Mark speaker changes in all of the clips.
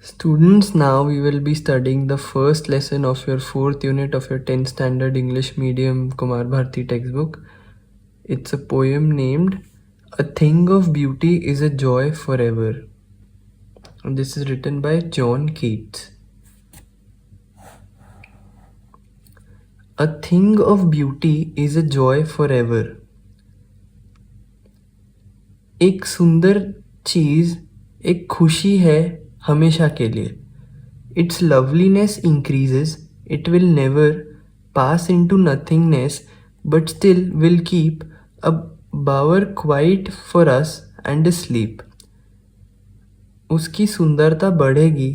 Speaker 1: Students, now we will be studying the first lesson of your 4th unit of your 10th standard English medium Kumar Bharti textbook. It's a poem named A Thing of Beauty is a Joy Forever. And this is written by John Keats. A thing of beauty is a joy forever. एक सुंदर चीज एक खुशी है हमेशा के लिए. Its loveliness increases, it will never pass into nothingness, but still will keep a bower quiet for us and asleep. उसकी सुंदरता बढ़ेगी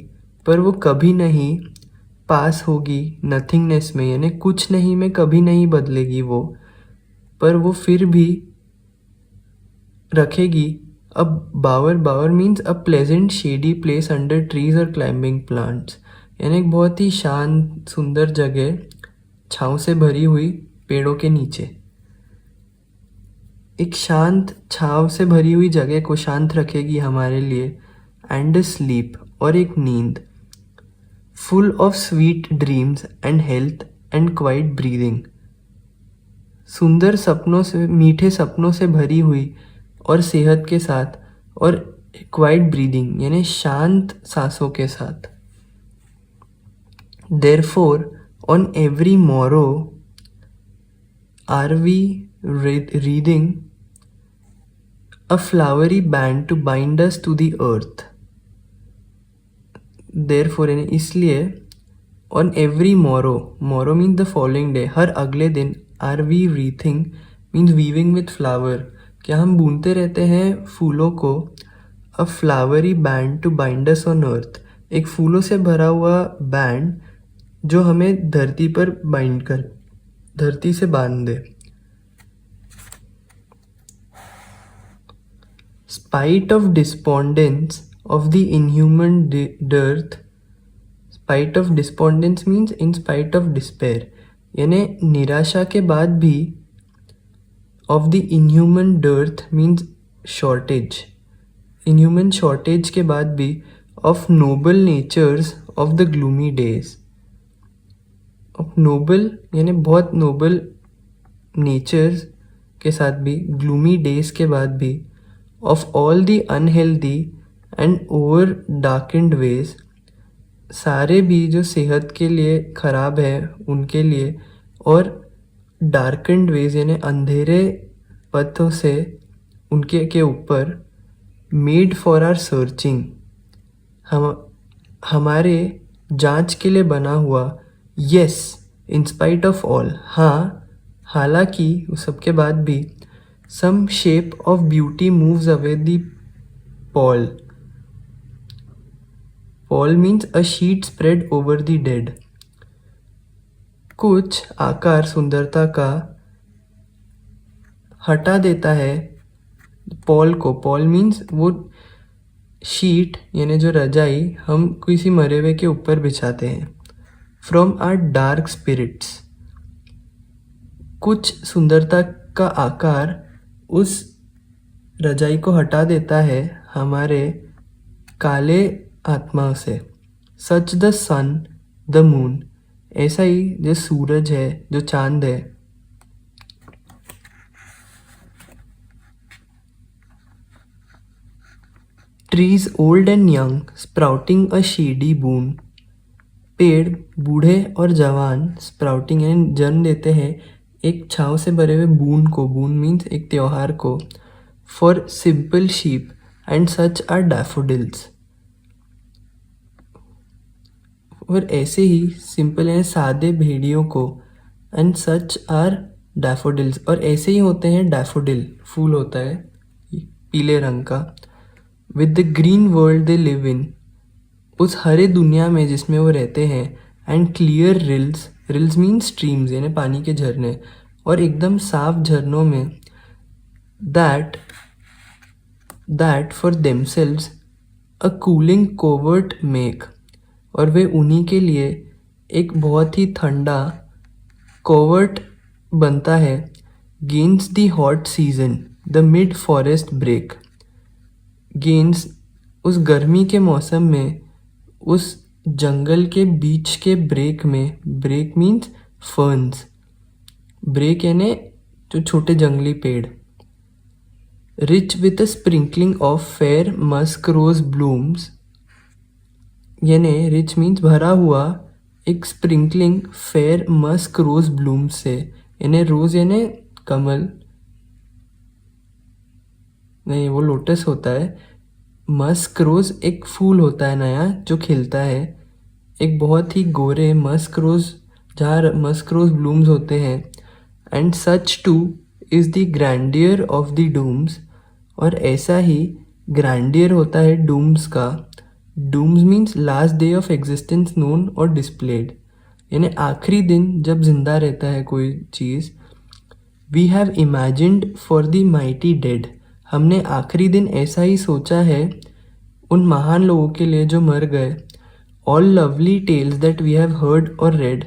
Speaker 1: पर वो कभी नहीं पास होगी नथिंगनेस में, यानी कुछ नहीं में कभी नहीं बदलेगी वो, पर वो फिर भी रखेगी. अब bower means a pleasant shady place under trees और क्लाइंबिंग प्लांट्स, यानी एक बहुत ही शांत सुंदर जगह छाँव से भरी हुई पेड़ों के नीचे. एक शांत छाँव से भरी हुई जगह को शांत रखेगी हमारे लिए. एंड स्लीप, और एक नींद. Full of sweet dreams and health and quite breathing. सुंदर सपनों से, मीठे सपनों से भरी हुई और सेहत के साथ, और क्वाइट ब्रीदिंग यानी शांत सांसों के साथ. Therefore on every morrow are we wreathing a flowery band to bind us to the earth. Therefore यानी इसलिए, on every morrow means the following day, हर अगले दिन, are we wreathing means weaving with flower, क्या हम बुनते रहते हैं फूलों को. a flowery band to bind us on earth, एक फूलों से भरा हुआ बैंड जो हमें धरती पर बाइंड कर, धरती से बांध दे. Spite of despondence of the inhuman dearth. Spite of despondence means in spite of despair, यानी निराशा के बाद भी. of the inhuman dearth means shortage, inhuman shortage के बाद भी. of noble natures of the gloomy days. of noble यानी बहुत noble natures के साथ भी, gloomy days के बाद भी. of all the unhealthy and over darkened ways, सारे भी जो सेहत के लिए ख़राब है उनके लिए, और darkened ways यानी अंधेरे पथों से उनके के ऊपर. made for our searching, हमारे जांच के लिए बना हुआ. yes in spite of all, हाँ हालांकि उस सब के बाद भी. some shape of beauty moves away the pall. pall means a sheet spread over the dead. कुछ आकार सुंदरता का हटा देता है पॉल को. पॉल मीन्स वो शीट यानी जो रजाई हम किसी मरे हुए के ऊपर बिछाते हैं. फ्रॉम आर डार्क स्पिरिट्स, कुछ सुंदरता का आकार उस रजाई को हटा देता है हमारे काले आत्मा से. Such the sun the moon, ऐसा ही जो सूरज है, जो चांद है. Trees old and young sprouting a shady boon. पेड़ बूढ़े और जवान, स्प्राउटिंग यानी जन्म देते हैं एक छाँव से भरे हुए बून को. बून मीन्स एक त्योहार को. For simple sheep and such are daffodils, और ऐसे ही सिंपल यानी सादे भेड़ियों को. एंड सच आर डैफोडिल्स, और ऐसे ही होते हैं डैफोडिल, फूल होता है पीले रंग का. With the green world they live in, उस हरे दुनिया में जिसमें वो रहते हैं. And clear reels, reels mean streams यानी पानी के झरने, और एकदम साफ झरनों में. That for themselves a cooling covert make, और वे उन्हीं के लिए एक बहुत ही ठंडा कोवर्ट बनता है. Gains the hot season the mid forest break, gains उस गर्मी के मौसम में उस जंगल के बीच के ब्रेक में, ब्रेक मीन्स फर्न्स, ब्रेक यानी जो छोटे जंगली पेड़, rich with a sprinkling of fair musk rose blooms, यानी रिच मीन्स भरा हुआ, एक sprinkling fair musk rose blooms से, यानी रोज यानी कमल नहीं, वो लोटस होता है। मस्क रोज एक फूल होता है नया जो खिलता है, एक बहुत ही गोरे मस्क रोज, जहाँ मस्क रोज ब्लूम्स होते हैं। And such too is the grandeur of the dooms, और ऐसा ही ग्रैंडियर होता है डूम्स का। Dooms means last day of existence known और डिस्प्लेड, यानी आखिरी दिन जब जिंदा रहता है कोई चीज़। We have imagined for the mighty dead, हमने आखिरी दिन ऐसा ही सोचा है उन महान लोगों के लिए जो मर गए। All lovely tales that we have heard और रेड,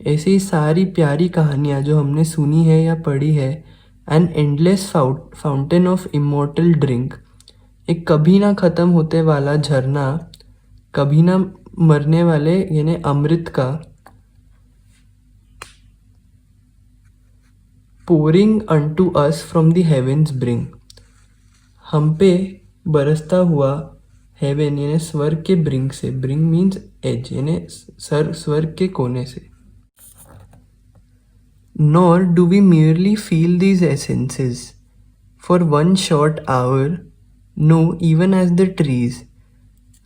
Speaker 1: ऐसी सारी प्यारी कहानियाँ जो हमने सुनी है या पढ़ी है। An endless fountain of immortal drink, एक कभी ना ख़त्म होते वाला झरना, कभी ना मरने वाले यानी अमृत का। Pouring unto us from the heavens bring, हम पे बरसता हुआ हेवन यानी स्वर्ग के ब्रिंग से, ब्रिंग मीन्स एज यानी स्वर्ग के कोने से। Nor do we merely feel these essences for one short hour, no even as the trees,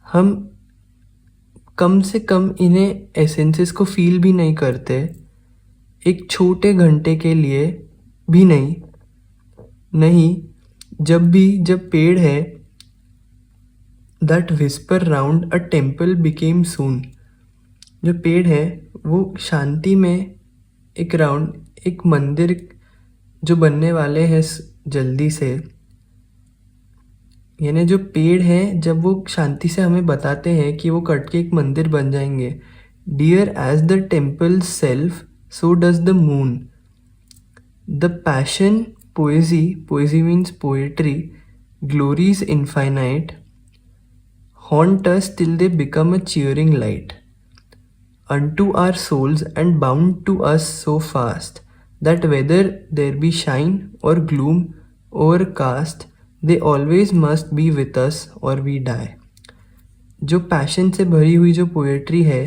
Speaker 1: हम कम से कम इन्हें एसेंसेस को फील भी नहीं करते, एक छोटे घंटे के लिए भी नहीं। जब पेड़ है, that whisper round a temple became soon, जो पेड़ है वो शांति में एक राउंड, एक मंदिर जो बनने वाले हैं जल्दी से, यानी जो पेड़ हैं जब वो शांति से हमें बताते हैं कि वो कट के एक मंदिर बन जाएंगे। Dear as the temple self so does the moon, the passion poesy means poetry, glories infinite, haunt us till they become a cheering light unto our souls and bound to us so fast that whether there be shine or gloom overcast, they always must be with us or we die। जो passion से भरी हुई जो poetry है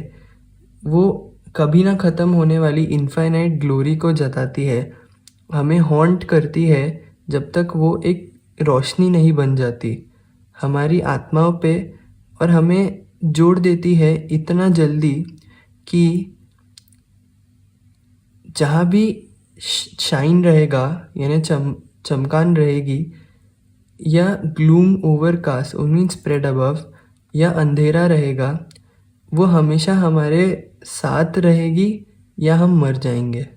Speaker 1: वो कभी ना ख़त्म होने वाली इनफाइनाइट ग्लोरी को जताती है, हमें हॉन्ट करती है जब तक वो एक रोशनी नहीं बन जाती हमारी आत्माओं पे, और हमें जोड़ देती है इतना जल्दी कि जहाँ भी शाइन रहेगा यानी चमकान रहेगी, या gloom overcast mean spread above, या अंधेरा रहेगा, वो हमेशा हमारे साथ रहेगी या हम मर जाएंगे।